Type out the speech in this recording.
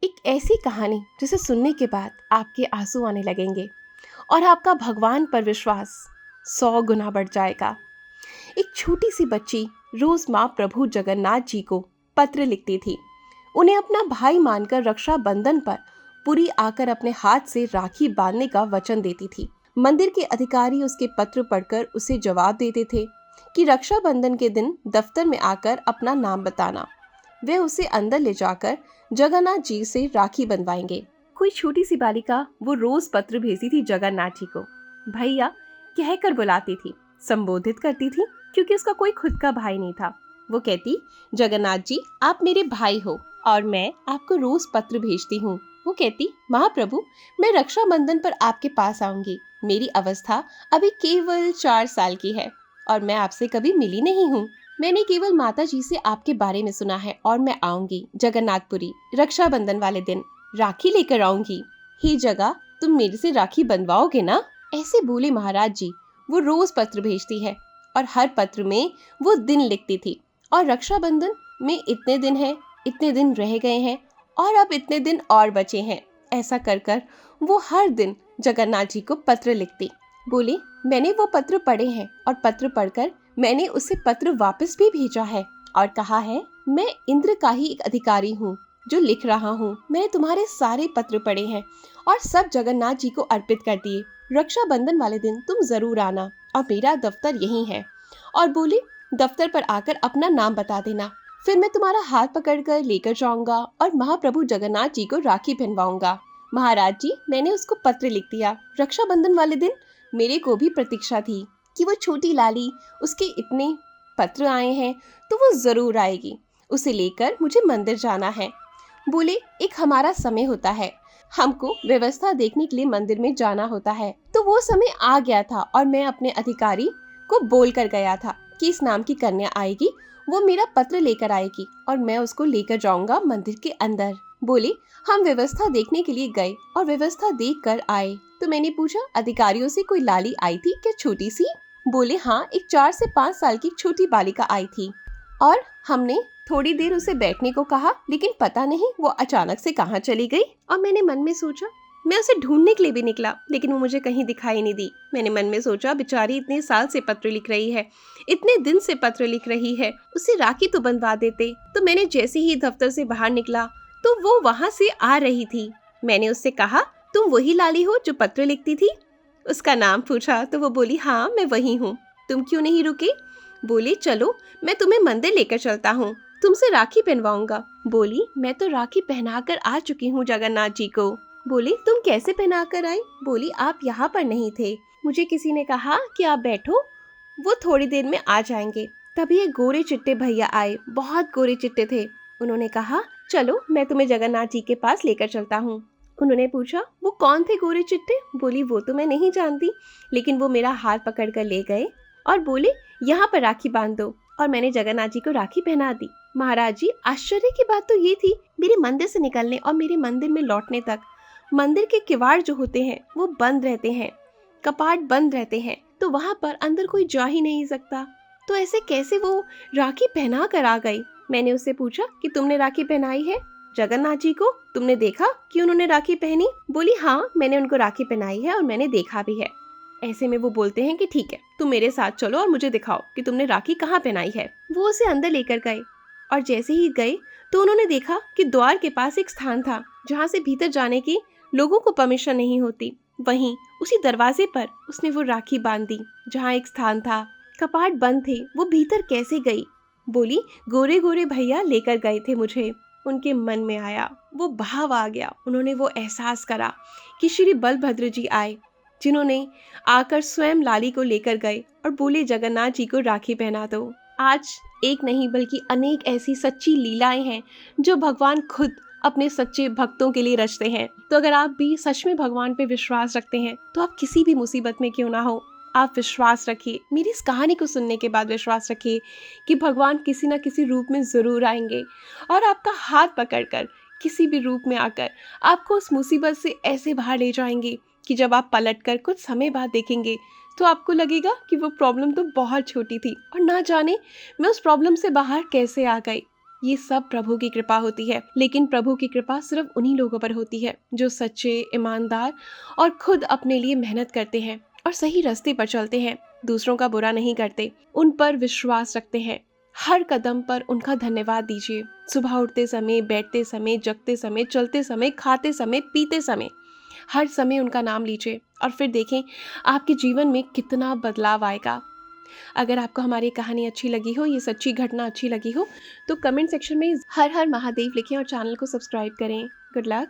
एक ऐसी कहानी जिसे सुनने के बाद आपके आंसू आने लगेंगे और आपका भगवान पर विश्वास 100 गुना बढ़ जाएगा। एक छोटी सी बच्ची रोज माँ प्रभु जगन्नाथ जी को पत्र लिखती थी। उन्हें अपना भाई मानकर रक्षाबंधन पर पुरी आकर अपने हाथ से राखी बांधने का वचन देती थी। मंदिर के अधिकारी उसके पत्र पढ़कर उसे जवाब देते थे कि रक्षाबंधन के दिन दफ्तर में आकर अपना नाम बताना। वे उसे अंदर ले जाकर जगन्नाथ जी से राखी बंधवाएंगे। कोई छोटी सी बालिका वो रोज पत्र भेजती थी जगन्नाथ जी को। भैया कहकर बुलाती थी, संबोधित करती थी क्योंकि उसका कोई खुद का भाई नहीं था। वो कहती, जगन्नाथ जी आप मेरे भाई हो और मैं आपको रोज पत्र भेजती हूँ। वो कहती, महाप्रभु मैं रक्षाबंधन पर आपके पास आऊंगी। मेरी अवस्था अभी केवल 4 साल की है और मैं आपसे कभी मिली नहीं हूँ। मैंने केवल माता जी से आपके बारे में सुना है और मैं आऊंगी जगन्नाथपुरी रक्षाबंधन वाले दिन राखी लेकर आऊंगी। हे जगह तुम मेरे से राखी बंधवाओगे ना? ऐसे बोले महाराज जी। वो रोज पत्र भेजती है और हर पत्र में वो दिन लिखती थी और रक्षाबंधन में इतने दिन है, इतने दिन रह गए हैं और अब इतने दिन और बचे हैं। ऐसा कर कर वो हर दिन जगन्नाथ जी को पत्र लिखती। बोले, मैंने वो पत्र पढ़े हैं और पत्र पढ़कर मैंने उसे पत्र वापस भी भेजा है और कहा है मैं इंद्र का ही एक अधिकारी हूँ जो लिख रहा हूँ। मैंने तुम्हारे सारे पत्र पढ़े हैं और सब जगन्नाथ जी को अर्पित कर दिए। रक्षाबंधन वाले दिन तुम जरूर आना और मेरा दफ्तर यही है। और बोले, दफ्तर पर आकर अपना नाम बता देना, फिर मैं तुम्हारा हाथ पकड़कर लेकर जाऊंगा और महाप्रभु जगन्नाथ जी को राखी पहनवाऊंगा। महाराज जी मैंने उसको पत्र लिख दिया। रक्षाबंधन वाले दिन मेरे को भी प्रतीक्षा थी कि वो छोटी लाली उसके इतने पत्र आए हैं तो वो जरूर आएगी। उसे लेकर मुझे मंदिर जाना है। बोले, एक हमारा समय होता है, हमको व्यवस्था देखने के लिए मंदिर में जाना होता है। तो वो समय आ गया था और मैं अपने अधिकारी को बोल कर गया था कि इस नाम की कन्या आएगी, वो मेरा पत्र लेकर आएगी और मैं उसको लेकर जाऊंगा मंदिर के अंदर। बोले, हम व्यवस्था देखने के लिए गए और व्यवस्था देख कर आए। तो मैंने पूछा, अधिकारियों से कोई लाली आई थी क्या छोटी सी? बोले, हाँ एक 4 से 5 साल की छोटी बालिका आई थी और हमने थोड़ी देर उसे बैठने को कहा, लेकिन पता नहीं वो अचानक से कहाँ चली गई। और मैंने मन में सोचा, मैं उसे ढूंढने के लिए भी निकला लेकिन वो मुझे कहीं दिखाई नहीं दी। मैंने मन में सोचा, बेचारी इतने साल से पत्र लिख रही है, इतने दिन से पत्र लिख रही है, उसे राखी तो बंधवा देते। तो मैंने जैसे ही दफ्तर से बाहर निकला तो वो वहां से आ रही थी। मैंने उससे कहा, तुम वही लाली हो जो पत्र लिखती थी? उसका नाम पूछा तो वो बोली, हाँ मैं वही हूँ। तुम क्यों नहीं रुके? बोली, चलो मैं तुम्हें मंदिर लेकर चलता हूँ, तुमसे राखी पहनवाऊंगा। बोली, मैं तो राखी पहनाकर आ चुकी हूँ जगन्नाथ जी को। बोली, तुम कैसे पहनाकर आई? बोली, आप यहाँ पर नहीं थे, मुझे किसी ने कहा कि आप बैठो, वो थोड़ी देर में आ जाएंगे। तभी एक गोरे चिट्टे भैया आए, बहुत गोरे चिट्टे थे। उन्होंने कहा, चलो मैं तुम्हें जगन्नाथ जी के पास लेकर चलता हूँ। उन्होंने पूछा, वो कौन थे गोरे चिट्टे? बोली, वो तो मैं नहीं जानती, लेकिन वो मेरा हाथ पकड़ कर ले गए और बोले, यहाँ पर राखी बांध दो। और मैंने जगन्नाथ जी को राखी पहना दी। महाराज जी आश्चर्य की बात तो ये थी, मेरे मंदिर से निकलने और मेरे मंदिर में लौटने तक मंदिर के किवाड़ जो होते हैं वो बंद रहते हैं, कपाट बंद रहते हैं, तो वहां पर अंदर कोई जा ही नहीं सकता। तो ऐसे कैसे वो राखी पहना कर आ गई? मैंने उससे पूछा कि तुमने राखी पहनाई है जगन्नाथ जी को? तुमने देखा कि उन्होंने राखी पहनी? बोली, हाँ मैंने उनको राखी पहनाई है और मैंने देखा भी है। ऐसे में वो बोलते हैं कि ठीक है तुम मेरे साथ चलो और मुझे दिखाओ कि तुमने राखी कहाँ पहनाई है। वो उसे अंदर लेकर गए और जैसे ही गए तो उन्होंने देखा कि द्वार के पास एक स्थान था जहाँ से भीतर जाने की लोगों को परमिशन नहीं होती। वहीं उसी दरवाजे पर उसने वो राखी बांध दी जहाँ एक स्थान था। कपाट बंद थे, वो भीतर कैसे गई? बोली, गोरे गोरे भैया लेकर गए थे मुझे। उनके मन में आया, वो भाव आ गया। उन्होंने वो एहसास करा कि श्री बलभद्र जी आए, जिन्होंने आकर स्वयं लाली को लेकर गए और बोले, जगन्नाथ जी को राखी पहना दो। आज एक नहीं बल्कि अनेक ऐसी सच्ची लीलाएं हैं जो भगवान खुद अपने सच्चे भक्तों के लिए रचते हैं। तो अगर आप भी सच में भगवान पे विश्वास रखते हैं तो आप किसी भी मुसीबत में क्यों ना हो, आप विश्वास रखिए। मेरी इस कहानी को सुनने के बाद विश्वास रखिए कि भगवान किसी न किसी रूप में जरूर आएंगे और आपका हाथ पकड़कर किसी भी रूप में आकर आपको उस मुसीबत से ऐसे बाहर ले जाएंगे कि जब आप पलटकर कुछ समय बाद देखेंगे तो आपको लगेगा कि वो प्रॉब्लम तो बहुत छोटी थी और ना जाने मैं उस प्रॉब्लम से बाहर कैसे आ गई। ये सब प्रभु की कृपा होती है, लेकिन प्रभु की कृपा सिर्फ उन्हीं लोगों पर होती है जो सच्चे, ईमानदार और खुद अपने लिए मेहनत करते हैं और सही रास्ते पर चलते हैं, दूसरों का बुरा नहीं करते, उन पर विश्वास रखते हैं। हर कदम पर उनका धन्यवाद दीजिए। सुबह उठते समय, बैठते समय, जगते समय, चलते समय, खाते समय, पीते समय, हर समय उनका नाम लीजिए और फिर देखें आपके जीवन में कितना बदलाव आएगा। अगर आपको हमारी कहानी अच्छी लगी हो, ये सच्ची घटना अच्छी लगी हो, तो कमेंट सेक्शन में हर हर महादेव लिखें और चैनल को सब्सक्राइब करें। Good luck.